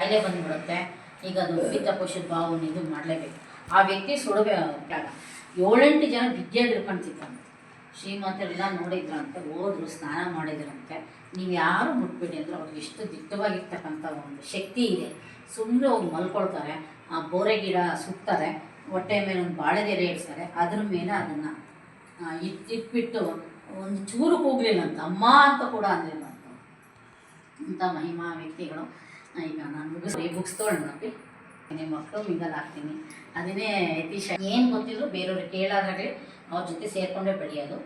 ಕಾಯಿಲೆ ಬಂದ್ಬಿಡುತ್ತೆ. ಈಗ ಅದು ಪಿತ್ತಕೋಶದ ಬಾವು ಇದು ಮಾಡಲೇಬೇಕು. ಆ ವ್ಯಕ್ತಿ ಸುಡಬೇಕಾಗ 7-8 ಜನ ಬಿದ್ದಿಯಾಗಿ ಹಿಡ್ಕೊಂತಿದ್ದಂತೆ. ಶ್ರೀಮಂತರೆಲ್ಲ ನೋಡಿದ್ರಂತೆ, ಹೋದ್ರು, ಸ್ನಾನ ಮಾಡಿದ್ರಂತೆ. ನೀವು ಯಾರು ಮುಟ್ಬೇಡಿ ಅಂದರೆ ಅವ್ರಿಗೆ ಎಷ್ಟು ದಿಟ್ಟವಾಗಿರ್ತಕ್ಕಂಥ ಒಂದು ಶಕ್ತಿ ಇದೆ. ಸುಮ್ಮನೆ ಹೋಗಿ ಮಲ್ಕೊಳ್ತಾರೆ, ಆ ಬೋರೆ ಗಿಡ ಸುತ್ತಾರೆ, ಹೊಟ್ಟೆ ಮೇಲೆ ಒಂದು ಬಾಳೆದೆಲೆ ಇಡ್ತಾರೆ, ಅದ್ರ ಮೇಲೆ ಅದನ್ನು ಇಟ್ಬಿಟ್ಟು ಒಂದು ಚೂರು ಕೂಗಲಿಲ್ಲ ಅಂತ, ಅಮ್ಮ ಅಂತ ಕೂಡ ಅಂದಿಲ್ಲ ಅಂತ. ಇಂಥ ಮಹಿಮಾ ವ್ಯಕ್ತಿಗಳು. ಈಗ ನಾನು ಬುಕ್ಸ್ ತೊಗೊಂಡು ನಿಮ್ಮ ಮಕ್ಕಳು ಮಿಂಗಲ್ ಹಾಕ್ತೀನಿ. ಅದನ್ನೇ ಯತೀಶ ಏನು ಗೊತ್ತಿದ್ರು ಬೇರೆಯವ್ರಿಗೆ ಕೇಳೋದ್ರಾಗಲಿ ಅವ್ರ ಜೊತೆ ಸೇರಿಕೊಂಡೇ ಬೆಳೆಯೋದು.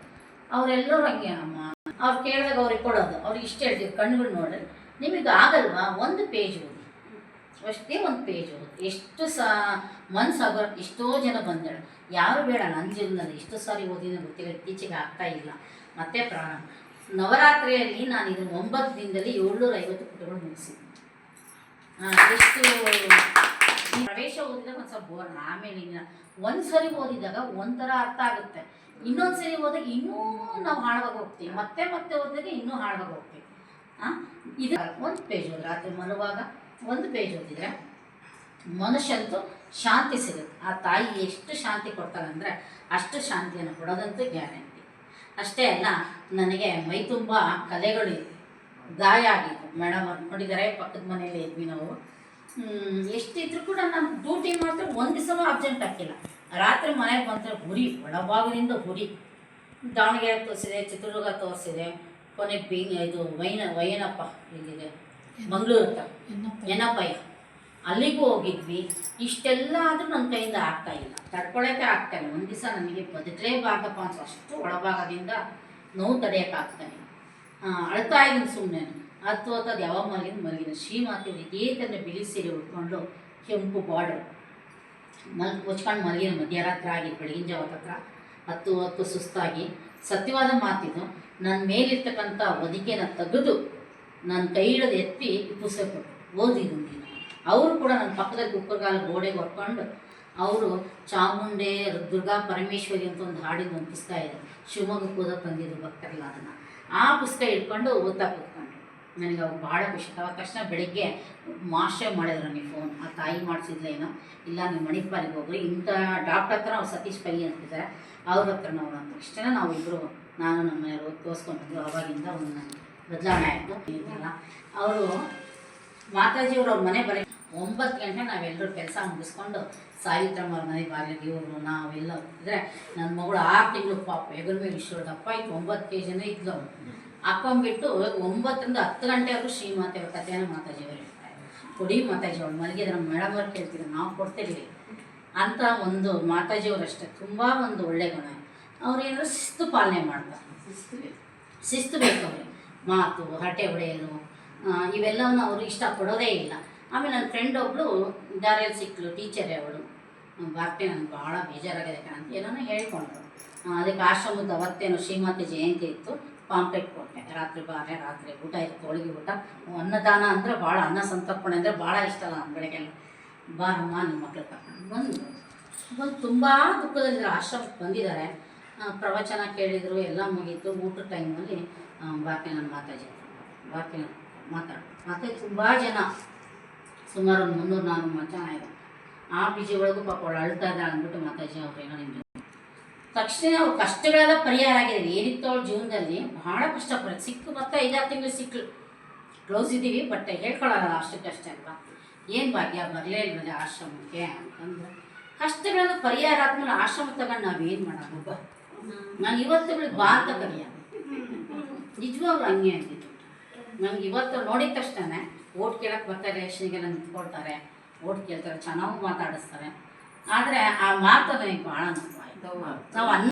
ಅವರೆಲ್ಲರೂ ಹಂಗೆ ಅಮ್ಮ ಅವ್ರು ಕೇಳಿದಾಗ ಅವ್ರಿಗೆ ಕೊಡೋದು. ಅವ್ರಿಗೆ ಇಷ್ಟ ಹೇಳ್ತೀವಿ, ಕಣ್ಣುಗಳು ನೋಡ್ರಿ ನಿಮಗೆ ಆಗಲ್ವಾ, ಒಂದು ಪೇಜ್ ಓದಿ, ಅಷ್ಟೇ ಒಂದು ಪೇಜ್ ಓದಿ. ಎಷ್ಟು ಮನ್ಸಾಗೋ ಎಷ್ಟೋ ಜನ ಬಂದೇಳು, ಯಾರು ಬೇಡ. ನನ್ನ ಜೀವನದಲ್ಲಿ ಎಷ್ಟು ಸಾರಿ ಓದಿನ ಗೊತ್ತಿಲ್ಲ, ಇತ್ತೀಚೆಗೆ ಆಗ್ತಾ ಇಲ್ಲ. ಮತ್ತೆ ಪ್ರಾಣ ನವರಾತ್ರಿಯಲ್ಲಿ ನಾನು ಇದನ್ನು 9 ದಿನದಲ್ಲಿ 750 ಪುಟಗಳು ಮುಗಿಸಿದ್ದೀನಿ. ಎಷ್ಟು ಪ್ರವೇಶ ಓದಿದಾಗ ಒಂದು ಸ್ವಲ್ಪ ಬೋರ್, ಆಮೇಲೆ ಒಂದು ಸರಿ ಓದಿದಾಗ ಒಂಥರ ಅರ್ಥ ಆಗುತ್ತೆ, ಇನ್ನೊಂದು ಸರಿ ಓದಾಗ ಇನ್ನೂ ನಾವು ಹಾಳಾಗಿ ಹೋಗ್ತೀವಿ, ಮತ್ತೆ ಮತ್ತೆ ಓದಿದಾಗ ಇನ್ನೂ ಹಾಳಾಗಿ ಹೋಗ್ತೀವಿ. ಇದು ಒಂದು ಪೇಜ್ ಓದಿ, ರಾತ್ರಿ ಮಲಗುವಾಗ ಒಂದು ಪೇಜ್ ಓದಿದರೆ ಮನುಷ್ಯಂತೂ ಶಾಂತಿ ಸಿಗುತ್ತೆ. ಆ ತಾಯಿ ಎಷ್ಟು ಶಾಂತಿ ಕೊಡ್ತಾರೆ ಅಂದರೆ ಅಷ್ಟು ಶಾಂತಿಯನ್ನು ಕೊಡೋದಂತೂ ಗ್ಯಾರಂಟಿ. ಅಷ್ಟೇ ಅಲ್ಲ, ನನಗೆ ಮೈ ತುಂಬ ಕಲೆಗಳು ಗಾಯ ಆಗಿತ್ತು. ಮೇಡಮ್ ಅವ್ರು ನೋಡಿದರೆ, ಪಕ್ಕದ ಮನೆಯಲ್ಲೇ ಇದ್ವಿ ನಾವು. ಎಷ್ಟಿದ್ರು ಕೂಡ ನಾನು ಡ್ಯೂಟಿ ಮಾತ್ರ ಒಂದು ದಿವಸ ಅರ್ಜೆಂಟ್ ಹಾಕಿಲ್ಲ. ರಾತ್ರಿ ಮನೆಗೆ ಬಂದರೆ ಹುರಿ, ಒಳಭಾಗದಿಂದ ಹುರಿ. ದಾವಣಗೆರೆ ತೋರಿಸಿದೆ, ಚಿತ್ರದುರ್ಗ ತೋರಿಸಿದೆ, ಕೊನೆಗೆ ಇದು ವೈನಪ್ಪ ಇಲ್ಲಿದೆ ಮಂಗಳೂರು ಹತ್ರ ಏನಪ್ಪಯ್ಯ, ಅಲ್ಲಿಗೂ ಹೋಗಿದ್ವಿ. ಇಷ್ಟೆಲ್ಲ ಆದರೂ ನನ್ನ ಕೈಯಿಂದ ಆಗ್ತಾಯಿಲ್ಲ, ತಡ್ಕೊಳಕ್ಕೆ ಆಗ್ತಾಯಿಲ್ಲ. ಒಂದು ದಿವಸ ನನಗೆ ಬದುಕಲೇಬಾರ್ದಪ್ಪ ಅನ್ಸೋ ಅಷ್ಟು ಒಳಭಾಗದಿಂದ ನೋವು ತಡೆಯೋಕ್ಕಾಗ್ತಾಯಿಲ್ಲ. ಅಳ್ತಾ ಇದ್ದೀನಿ ಸುಮ್ಮನೆ. ಅದು ಯಾವಾಗ ಮಲಗಿದ ಶ್ರೀಮಾತೆಯವರು ಇದೇ ಥರ ಬಿಳಿ ಸೀರೆ ಉಟ್ಕೊಂಡು ಕೆಂಪು ಬಾರ್ಡರ್ ಹೊಚ್ಕೊಂಡು ಮಲಗಿದ. ಮಧ್ಯರಾತ್ರಿ ಆಗಿ ಬೆಳಗಿನ ಜಾವ ಹತ್ರ 10 ಸುಸ್ತಾಗಿ. ಸತ್ಯವಾದ ಮಾತಿದು. ನನ್ನ ಮೇಲಿರ್ತಕ್ಕಂಥ ಹೊದಿಕೆನ ತೆಗೆದು ನನ್ನ ಕೈ ಹಿಡಿದು ಎತ್ತಿ ಪುಸ್ತಕ ಕೊಟ್ಟು ಓದಿದ್ದು ನೀನು. ಅವರು ಕೂಡ ನನ್ನ ಪಕ್ಕದಲ್ಲಿ ಕುಕ್ಕರ್ಗಾಲ ಗೋಡೆಗೆ ಹೊರ್ಕೊಂಡು ಅವರು ಚಾಮುಂಡೆ ದುರ್ಗಾ ಪರಮೇಶ್ವರಿ ಅಂತ ಒಂದು ಹಾಡಿದ ಒಂದು ಪುಸ್ತಕ ಇದೆ, ಶಿವಮೊಗ್ಗಕ್ಕೆ ಓದೋಕೆ ಬಂದಿದ್ದು ಭಕ್ತರಲ್ಲ. ಅದನ್ನು ಆ ಪುಸ್ತಕ ಇಟ್ಕೊಂಡು ಓದ್ತಾ ಕೂತ್ಕೊಂಡ್ರು. ನನಗೆ ಅವ್ರು ಭಾಳ ಖುಷಿ. ಆದ ತಕ್ಷಣ ಬೆಳಗ್ಗೆ ಮಾಸ್ಟರ್ ಮಾಡಿದ್ರು ನನಗೆ ಫೋನ್. ಆ ತಾಯಿ ಮಾಡಿಸಿದ್ಲೇನೋ, ಇಲ್ಲ ನೀವು ಮಣಿಪಾಲಿಗೆ ಹೋಗ್ರಿ, ಇಂಥ ಡಾಕ್ಟರ್ ಹತ್ರ ಅವ್ರು ಸತೀಶ್ ಪೈ ಅಂತಿದ್ದಾರೆ, ಅವ್ರ ಹತ್ರ ನಾವು ಅಂತ ಇಷ್ಟೇ ನಾವು ಇಬ್ಬರು, ನಾನು ನಮ್ಮ ಮನೆಯವರು ತೋರಿಸ್ಕೊಂಡಿದ್ರು. ಅವಾಗಿಂದ ಒಂದು ಬದಲಾವಣೆ ಆಯಿತು. ಇಲ್ಲ ಅವರು ಮಾತಾಜಿಯವರು ಅವ್ರ ಮನೆ ಬರೀ 9 ಗಂಟೆ ನಾವೆಲ್ಲರೂ ಕೆಲಸ ಮುಗಿಸ್ಕೊಂಡು ಸಾವಿತ್ರಮ್ಮ ಅವ್ರ ಮನೆ ಬಾಗಿಲಿಗೆ ಇವರು ನಾವೆಲ್ಲ ಇದ್ದರೆ, ನನ್ನ ಮಗಳು 6 ತಿಂಗಳು ಪಾಪ ಹೆಗಲ ಮೇಲೆ ಇಷ್ಟು ದಪ್ಪ ಇತ್ತು, 9 kg ಇದ್ಲು. ಹಾಕೊಂಡ್ಬಿಟ್ಟು 9ರಿಂದ 10 ಗಂಟೆವರೆಗೂ ಶ್ರೀಮಾತೆ ಅವ್ರ ಕಥೆಯನ್ನು ಮಾತಾಜಿಯವರು ಹೇಳ್ತಾರೆ. ಕೊಡಿ ಮಾತಾಜಿಯವ್ರು ಮಲಗಿದ್ರೆ ನಮ್ಮ ಮೇಡಮ್ ಅವ್ರು ಕೇಳ್ತಿದ್ರು, ನಾವು ಕೊಡ್ತಿರ್ಲಿ ಅಂತ ಒಂದು ಮಾತಾಜಿಯವರು ಅಷ್ಟೇ. ತುಂಬ ಒಂದು ಒಳ್ಳೆ ಗುಣ. ಅವ್ರು ಏನಾದ್ರು ಶಿಸ್ತು ಪಾಲನೆ ಮಾಡ್ತಾರೆ. ಶಿಸ್ತು ಬೇಕು ಅವ್ರಿಗೆ. ಮಾತು, ಹರಟೆ ಹೊಡೆಯೋದು ಇವೆಲ್ಲವನ್ನು ಅವರು ಇಷ್ಟಪಡೋದೇ ಇಲ್ಲ. ಆಮೇಲೆ ನನ್ನ ಫ್ರೆಂಡ್ ಒಬ್ಬಳು ದಾರಿಯಲ್ಲಿ ಸಿಕ್ಕಳು, ಟೀಚರೇ ಅವಳು. ಬಾರ್ತೆ ನನಗೆ ಭಾಳ ಬೇಜಾರಾಗಿದೆ ಅಂತ ಏನೋ ಹೇಳ್ಕೊಂಡ್ರು. ಅದಕ್ಕೆ ಆಶ್ರಮದ ಅವತ್ತೇನೋ ಶ್ರೀಮಾತೆ ಜಯಂತಿ ಇತ್ತು, ಪಾಂಪ್ಲೆಟ್ ಕೊಟ್ಟೆ. ರಾತ್ರಿ ಬಾರೆ, ರಾತ್ರಿ ಊಟ ಇತ್ತು, ಹೋಳಿಗೆ ಊಟ. ಅನ್ನದಾನ ಅಂದರೆ ಭಾಳ, ಅನ್ನ ಸಂತರ್ಪಣೆ ಅಂದರೆ ಭಾಳ ಇಷ್ಟ ನಾನು. ಬೆಳಗ್ಗೆಲ್ಲ ಬಾರಮ್ಮ ನಿಮ್ಮ ಮಕ್ಳು ಕರ್ಕೊಂಡು ಬಂದು ತುಂಬ ದುಃಖದಲ್ಲಿದ್ದಾರೆ. ಆಶ್ರಮಕ್ಕೆ ಬಂದಿದ್ದಾರೆ, ಪ್ರವಚನ ಕೇಳಿದರು, ಎಲ್ಲ ಮುಗೀತು. ಊಟದ ಟೈಮಲ್ಲಿ ಬಾರ್ತೆ ನನ್ನ ಮಾತಾಜಿ ಮಾತಾಡಿ ತುಂಬ ಜನ, ಸುಮಾರು ಒಂದು 300-400 ಜನ ಇದೆ. ಆ ಬಿಜಿ ಒಳಗೂ ಪಾಪ ಅವಳು ಅಳ್ತಾ ಇದ್ದಾಳೆ ಅಂದ್ಬಿಟ್ಟು ಮಾತಾಜಿ ಅವ್ರು ಏನೋ ನಿಮಗೆ ತಕ್ಷಣ ಅವ್ರ ಕಷ್ಟಗಳೆಲ್ಲ ಪರಿಹಾರ ಆಗಿದೆ. ಏನಿತ್ತು ಅವಳ ಜೀವನದಲ್ಲಿ ಭಾಳ ಕಷ್ಟಪಡೋದು. ಸಿಕ್ಕು ಮತ್ತೆ 5-6 ತಿಂಗಳು ಸಿಕ್ಕಳು. ಕ್ಲೋಸ್ ಇದ್ದೀವಿ, ಬಟ್ ಹೇಳ್ಕೊಳ್ಳಲ್ಲ ಅಷ್ಟಕ್ಕಷ್ಟೇ ಅಲ್ವಾ. ಏನು ಭಾಗ್ಯ ಬರಲೇ ಇಲ್ವಲ್ಲ ಆಶ್ರಮಕ್ಕೆ ಅಂತಂದ್ರೆ, ಕಷ್ಟಗಳೆಲ್ಲ ಪರಿಹಾರ ಆದ್ಮೇಲೆ ಆಶ್ರಮ ತಗೊಂಡು ನಾವೇನು ಮಾಡೋದು. ನಾನು ಇವತ್ತುಗಳಿಗೆ ಬಾ ಅಂತ ಕರಿಯ, ನಿಜವಾಗ್ಲೂ ಹಂಗೆ ಅಂತಿತ್ತು. ನನಗೆ ಇವತ್ತು ನೋಡಿದ ತಕ್ಷಣ ಓಟ್ ಕೇಳಕ್ಕೆ ಬರ್ತಾರೆ, ಎಲೆಕ್ಷನ್ಗೆಲ್ಲ ನಿಂತ್ಕೊಳ್ತಾರೆ, ಓಟ್ ಕೇಳ್ತಾರೆ, ಚೆನ್ನಾಗೂ ಮಾತಾಡಿಸ್ತಾರೆ. ಆದರೆ ಆ ಮಾತು ನನಗೆ ಭಾಳ ನೋವಾಯಿತು. ನಾವು